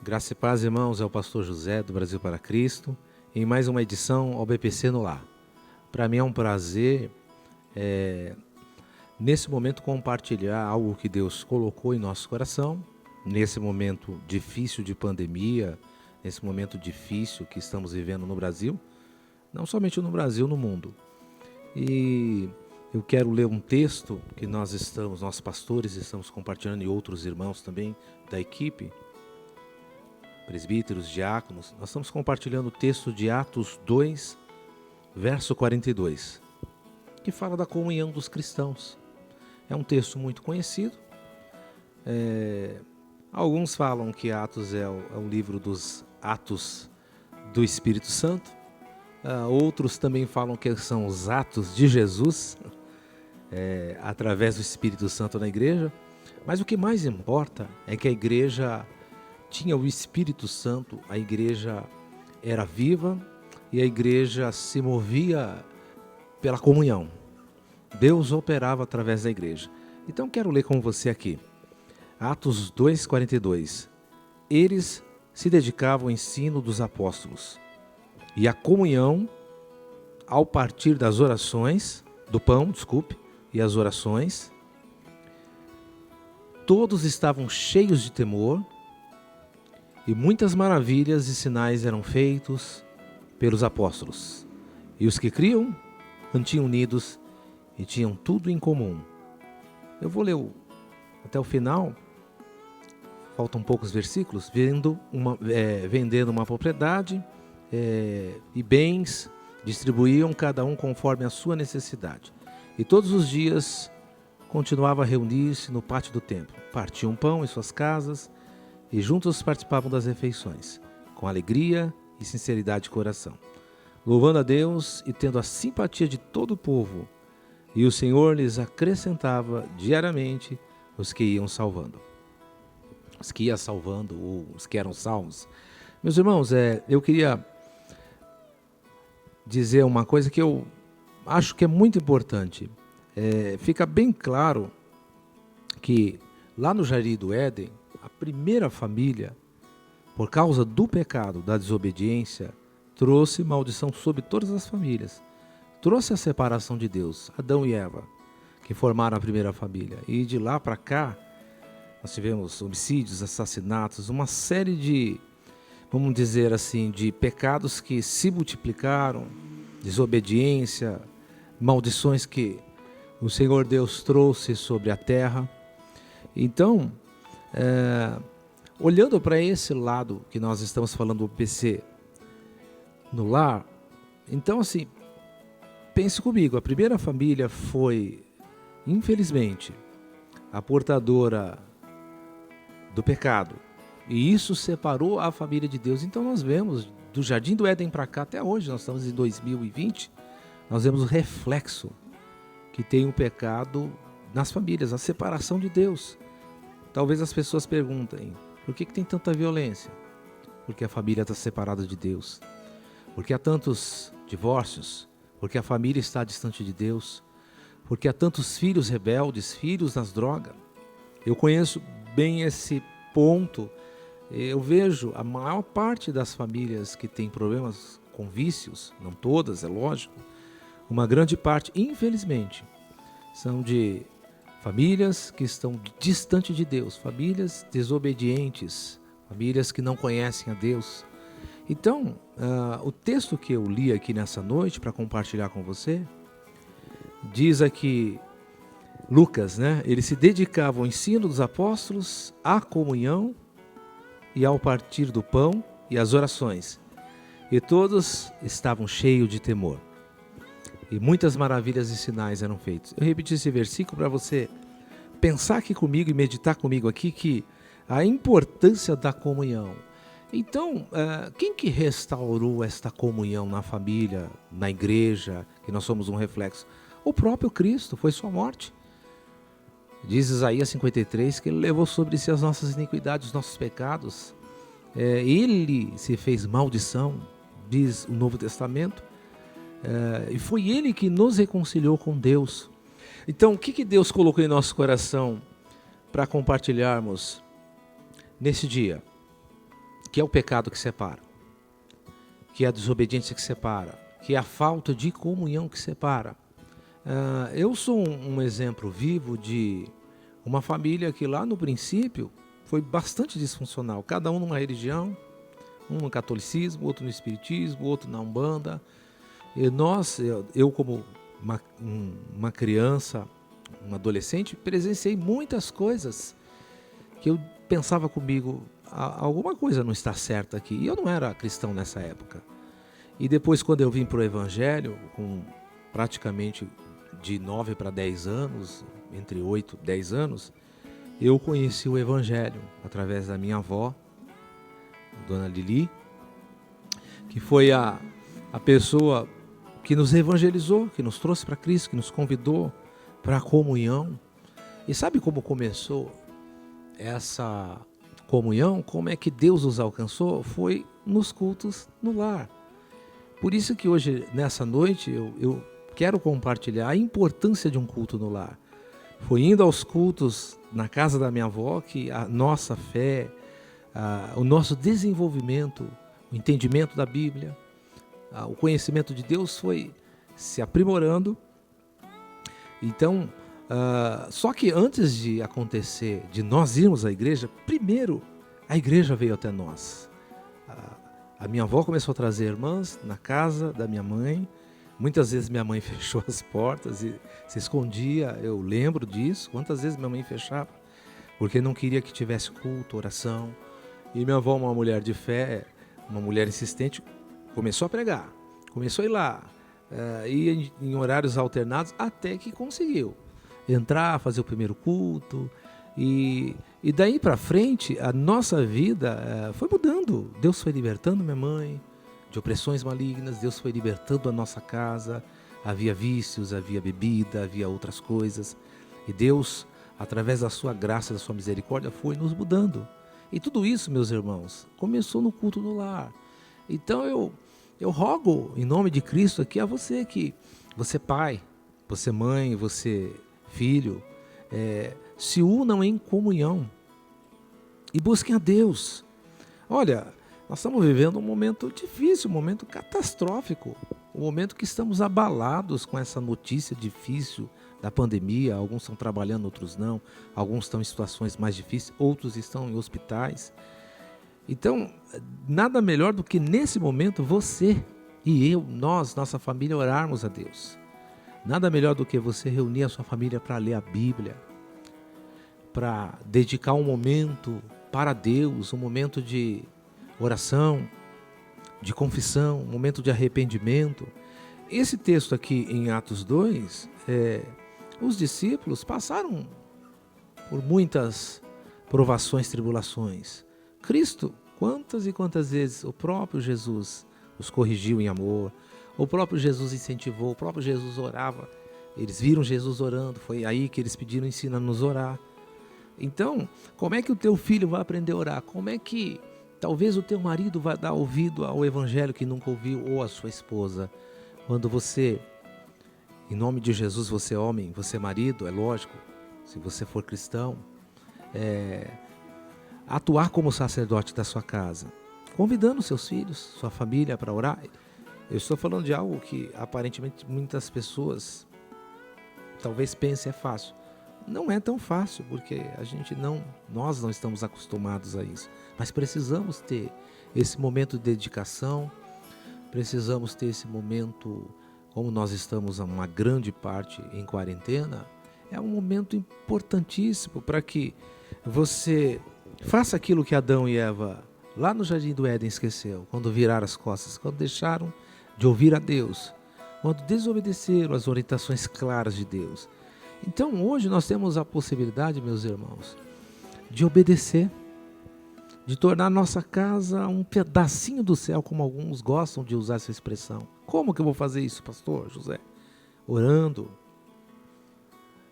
Graça e paz, irmãos, é o pastor José do Brasil para Cristo, em mais uma edição ao BPC no Lar. Para mim é um prazer, nesse momento, compartilhar algo que Deus colocou em nosso coração, nesse momento difícil de pandemia, nesse momento difícil que estamos vivendo no Brasil, não somente no Brasil, no mundo. E eu quero ler um texto que nós pastores estamos compartilhando, e outros irmãos também da equipe, presbíteros, diáconos. Nós estamos compartilhando o texto de Atos 2, verso 42, que fala da comunhão dos cristãos. É um texto muito conhecido. Alguns falam que Atos é um livro dos Atos do Espírito Santo. Outros também falam que são os Atos de Jesus, através do Espírito Santo na igreja. Mas o que mais importa é que a igreja tinha o Espírito Santo, a igreja era viva e a igreja se movia pela comunhão. Deus operava através da igreja. Então quero ler com você aqui, Atos 2,42. Eles se dedicavam ao ensino dos apóstolos e à comunhão ao partir das orações, do pão, e as orações. Todos estavam cheios de temor e muitas maravilhas e sinais eram feitos pelos apóstolos. E os que criam mantinham unidos e tinham tudo em comum. Eu vou ler até o final, faltam poucos versículos. Vendendo uma propriedade e bens, distribuíam cada um conforme a sua necessidade. E todos os dias continuava a reunir-se no pátio do templo. Partiam pão em suas casas e juntos participavam das refeições, com alegria e sinceridade de coração, louvando a Deus e tendo a simpatia de todo o povo. E o Senhor lhes acrescentava diariamente os que iam salvando. Os que iam salvando, ou os que eram salvos. Meus irmãos, eu queria dizer uma coisa que eu acho que é muito importante. Fica bem claro que lá no Jardim do Éden, a primeira família, por causa do pecado, da desobediência, trouxe maldição sobre todas as famílias. Trouxe a separação de Deus, Adão e Eva, que formaram a primeira família. E de lá para cá, nós tivemos homicídios, assassinatos, uma série de, vamos dizer assim, de pecados que se multiplicaram, desobediência, maldições que o Senhor Deus trouxe sobre a terra. Então, olhando para esse lado que nós estamos falando do PC no lar, então assim, pense comigo, a primeira família foi, infelizmente, a portadora do pecado, e isso separou a família de Deus. Então nós vemos, do Jardim do Éden para cá até hoje, nós estamos em 2020, nós vemos o reflexo que tem o pecado nas famílias, a separação de Deus. Talvez as pessoas perguntem, por que tem tanta violência? Porque a família está separada de Deus. Porque há tantos divórcios? Porque a família está distante de Deus. Porque há tantos filhos rebeldes, filhos nas drogas. Eu conheço bem esse ponto. Eu vejo a maior parte das famílias que tem problemas com vícios, não todas, é lógico, uma grande parte, infelizmente, são de famílias que estão distante de Deus, famílias desobedientes, famílias que não conhecem a Deus. Então, o texto que eu li aqui nessa noite para compartilhar com você, diz aqui, Lucas, eles se dedicavam ao ensino dos apóstolos, à comunhão e ao partir do pão e às orações. E todos estavam cheios de temor. E muitas maravilhas e sinais eram feitos. Eu repeti esse versículo para você pensar aqui comigo e meditar comigo aqui que a importância da comunhão. Então, quem que restaurou esta comunhão na família, na igreja, que nós somos um reflexo? O próprio Cristo, foi sua morte. Diz Isaías 53 que ele levou sobre si as nossas iniquidades, os nossos pecados. Ele se fez maldição, diz o Novo Testamento. E foi ele que nos reconciliou com Deus. Então, o que Deus colocou em nosso coração para compartilharmos nesse dia? que é o pecado que separa, que é a desobediência que separa, que é a falta de comunhão que separa. Eu sou um exemplo vivo de uma família que lá no princípio foi bastante disfuncional, cada um numa religião, um no catolicismo, outro no espiritismo, outro na Umbanda. E eu como uma criança, um adolescente, presenciei muitas coisas que eu pensava comigo, alguma coisa não está certa aqui. E eu não era cristão nessa época. E depois, quando eu vim para o Evangelho, com praticamente de 9 para 10 anos, entre 8 e 10 anos, eu conheci o Evangelho através da minha avó, Dona Lili, que foi a pessoa que nos evangelizou, que nos trouxe para Cristo, que nos convidou para a comunhão. E sabe como começou essa comunhão? Como é que Deus nos alcançou? Foi nos cultos no lar. Por isso que hoje, nessa noite, eu quero compartilhar a importância de um culto no lar. Foi indo aos cultos na casa da minha avó que a nossa fé, o nosso desenvolvimento, o entendimento da Bíblia, o conhecimento de Deus foi se aprimorando. Então, só que antes de acontecer, de nós irmos à igreja, primeiro a igreja veio até nós. A minha avó começou a trazer irmãs na casa da minha mãe. Muitas vezes minha mãe fechou as portas e se escondia, eu lembro disso. Quantas vezes minha mãe fechava, porque não queria que tivesse culto, oração. E minha avó, uma mulher de fé, uma mulher insistente, começou a pregar, começou a ir lá, ia em horários alternados, até que conseguiu entrar, fazer o primeiro culto. E daí para frente, a nossa vida foi mudando. Deus foi libertando minha mãe de opressões malignas, Deus foi libertando a nossa casa. Havia vícios, havia bebida, havia outras coisas. E Deus, através da sua graça, da sua misericórdia, foi nos mudando. E tudo isso, meus irmãos, começou no culto no lar. Então eu rogo, em nome de Cristo, aqui a você que você pai, você mãe, você filho, se unam em comunhão e busquem a Deus. Olha, nós estamos vivendo um momento difícil, um momento catastrófico, um momento que estamos abalados com essa notícia difícil da pandemia. Alguns estão trabalhando, outros não. Alguns estão em situações mais difíceis, outros estão em hospitais. Então, nada melhor do que nesse momento você e eu, nossa família, orarmos a Deus. Nada melhor do que você reunir a sua família para ler a Bíblia, para dedicar um momento para Deus, um momento de oração, de confissão, um momento de arrependimento. Esse texto aqui em Atos 2, os discípulos passaram por muitas provações, tribulações. Cristo, quantas e quantas vezes o próprio Jesus os corrigiu em amor, o próprio Jesus incentivou, o próprio Jesus orava. Eles viram Jesus orando, foi aí que eles pediram: ensina-nos a orar. Então, como é que o teu filho vai aprender a orar? Como é que talvez o teu marido vai dar ouvido ao evangelho que nunca ouviu, ou a sua esposa? Quando você, em nome de Jesus, você é homem, você é marido, é lógico, se você for cristão, atuar como sacerdote da sua casa, convidando seus filhos, sua família para orar. Eu estou falando de algo que aparentemente muitas pessoas talvez pensem é fácil. Não é tão fácil, porque nós não estamos acostumados a isso. Mas precisamos ter esse momento de dedicação, precisamos ter esse momento, como nós estamos uma grande parte em quarentena, é um momento importantíssimo para que você faça aquilo que Adão e Eva lá no Jardim do Éden esqueceu, quando viraram as costas, quando deixaram de ouvir a Deus, quando desobedeceram as orientações claras de Deus. Então hoje nós temos a possibilidade, meus irmãos, de obedecer, de tornar nossa casa um pedacinho do céu, como alguns gostam de usar essa expressão. Como que eu vou fazer isso, pastor José? Orando,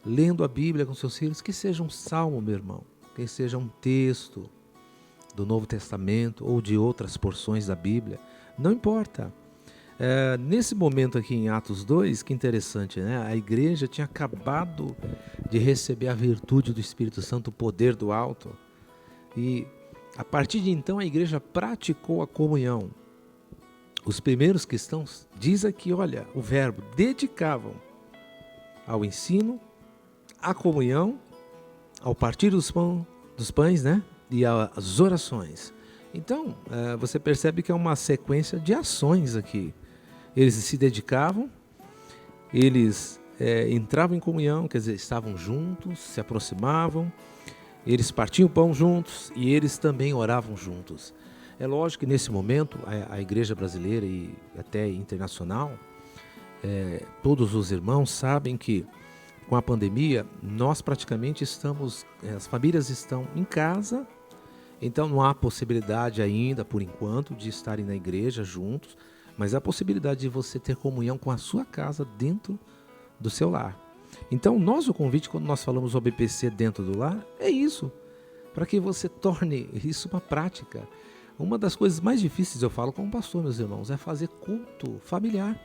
lendo a Bíblia com seus filhos, que seja um salmo, meu irmão, que seja um texto do Novo Testamento ou de outras porções da Bíblia, não importa. Nesse momento aqui em Atos 2, que interessante, né? A igreja tinha acabado de receber a virtude do Espírito Santo, o poder do alto, e A partir de então, a igreja praticou a comunhão. Os primeiros cristãos, diz aqui, olha, o verbo, dedicavam ao ensino, à comunhão, ao partir dos pães, né? E às orações. Então, você percebe que é uma sequência de ações aqui. Eles se dedicavam, eles entravam em comunhão, quer dizer, estavam juntos, se aproximavam, eles partiam o pão juntos e eles também oravam juntos. É lógico que nesse momento a igreja brasileira e até internacional, todos os irmãos sabem que com a pandemia nós praticamente as famílias estão em casa, então não há possibilidade ainda, por enquanto, de estarem na igreja juntos, mas há a possibilidade de você ter comunhão com a sua casa dentro do seu lar. Então o convite quando nós falamos o BPC dentro do lar é isso, para que você torne isso uma prática. Uma das coisas mais difíceis, eu falo como pastor, meus irmãos, é fazer culto familiar.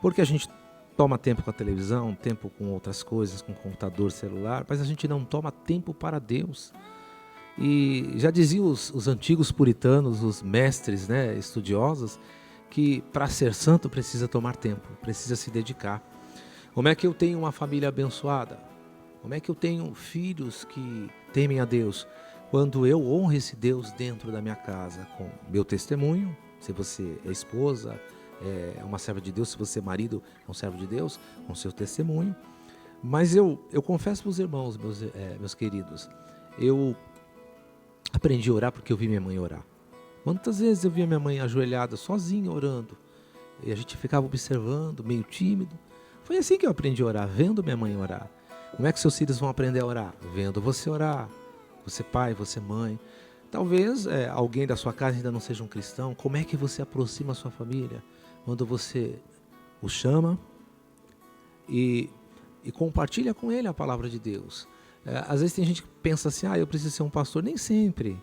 Porque a gente toma tempo com a televisão, tempo com outras coisas, com computador, celular, mas a gente não toma tempo para Deus. E já diziam os antigos puritanos, os mestres, né, estudiosos, que para ser santo precisa tomar tempo, precisa se dedicar. Como é que eu tenho uma família abençoada? Como é que eu tenho filhos que temem a Deus? Quando eu honro esse Deus dentro da minha casa, com meu testemunho, se você é esposa, é uma serva de Deus, se você é marido, é um servo de Deus, com seu testemunho. Mas eu confesso para os irmãos, meus queridos, eu aprendi a orar porque eu vi minha mãe orar. Quantas vezes eu via minha mãe ajoelhada, sozinha, orando, e a gente ficava observando, meio tímido. Foi assim que eu aprendi a orar, vendo minha mãe orar. Como é que seus filhos vão aprender a orar? Vendo você orar. Você pai, você mãe. Talvez alguém da sua casa ainda não seja um cristão. Como é que você aproxima a sua família? Quando você o chama e compartilha com ele a palavra de Deus. Às vezes tem gente que pensa assim, eu preciso ser um pastor. Nem sempre.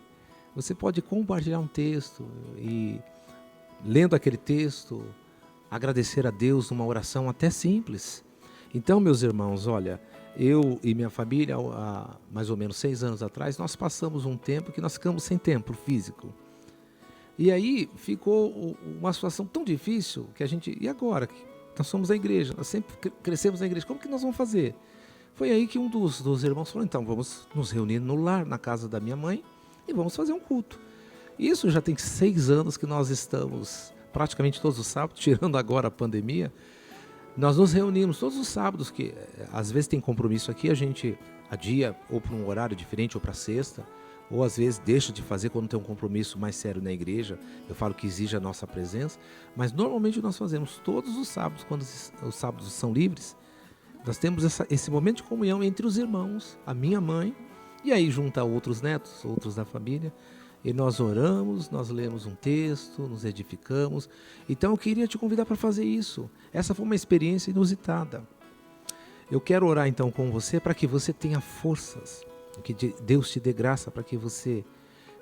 Você pode compartilhar um texto e, lendo aquele texto, agradecer a Deus numa oração até simples. Então, meus irmãos, olha, eu e minha família, há mais ou menos 6 anos atrás, nós passamos um tempo que nós ficamos sem tempo físico. E aí ficou uma situação tão difícil que a gente, e agora? Nós somos a igreja, nós sempre crescemos na igreja, como que nós vamos fazer? Foi aí que um dos irmãos falou, então vamos nos reunir no lar, na casa da minha mãe, e vamos fazer um culto. Isso já tem 6 anos que nós estamos, praticamente todos os sábados, tirando agora a pandemia, nós nos reunimos todos os sábados, que às vezes tem compromisso aqui, a gente adia ou para um horário diferente ou para sexta, ou às vezes deixa de fazer quando tem um compromisso mais sério na igreja, eu falo que exige a nossa presença, mas normalmente nós fazemos todos os sábados, quando os sábados são livres, nós temos esse momento de comunhão entre os irmãos, a minha mãe, e aí junta outros netos, outros da família, e nós oramos, nós lemos um texto, nos edificamos. Então eu queria te convidar para fazer isso. Essa foi uma experiência inusitada. Eu quero orar então com você para que você tenha forças, que Deus te dê graça para que você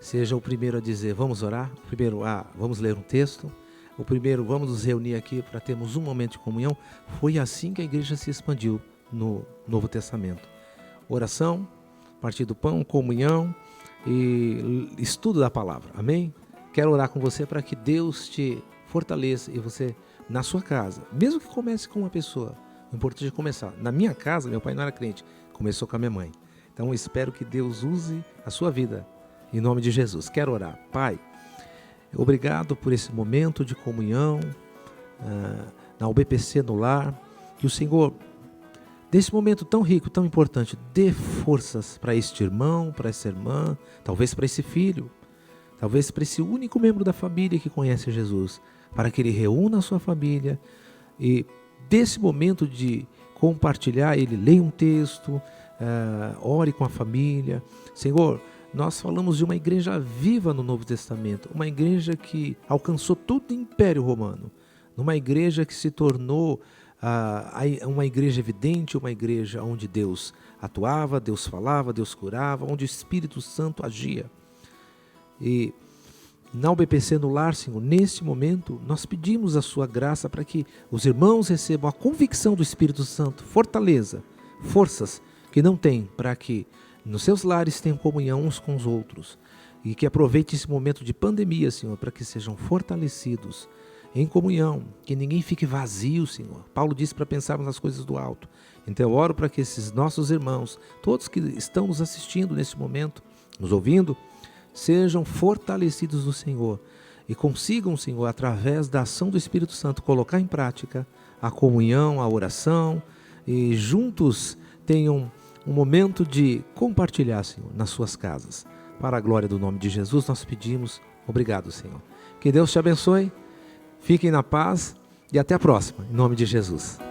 seja o primeiro a dizer, vamos orar, o primeiro vamos ler um texto, o primeiro vamos nos reunir aqui para termos um momento de comunhão. Foi assim que a igreja se expandiu no Novo Testamento. Oração, partir do pão, comunhão e estudo da palavra, amém? Quero orar com você para que Deus te fortaleça e você, na sua casa, mesmo que comece com uma pessoa, o importante é começar. Na minha casa, meu pai não era crente, começou com a minha mãe. Então eu espero que Deus use a sua vida, em nome de Jesus. Quero orar. Pai, obrigado por esse momento de comunhão na UBPC no lar, que o Senhor, desse momento tão rico, tão importante, dê forças para este irmão, para essa irmã, talvez para esse filho, talvez para esse único membro da família que conhece Jesus, para que ele reúna a sua família e desse momento de compartilhar, ele leia um texto, ore com a família. Senhor, nós falamos de uma igreja viva no Novo Testamento, uma igreja que alcançou todo o Império Romano, numa igreja que se tornou uma igreja evidente, uma igreja onde Deus atuava, Deus falava, Deus curava, onde o Espírito Santo agia. E na UBPC no lar, Senhor, neste momento, nós pedimos a sua graça para que os irmãos recebam a convicção do Espírito Santo, fortaleza, forças que não têm, para que nos seus lares tenham comunhão uns com os outros. e que aproveitem esse momento de pandemia, Senhor, para que sejam fortalecidos em comunhão, que ninguém fique vazio, Senhor. Paulo disse para pensarmos nas coisas do alto. Então eu oro para que esses nossos irmãos, todos que estão nos assistindo nesse momento, nos ouvindo, sejam fortalecidos no Senhor e consigam, Senhor, através da ação do Espírito Santo, colocar em prática a comunhão, a oração, e juntos tenham um momento de compartilhar, Senhor, nas suas casas. Para a glória do nome de Jesus, nós pedimos, obrigado, Senhor. Que Deus te abençoe, fiquem na paz e até a próxima, em nome de Jesus.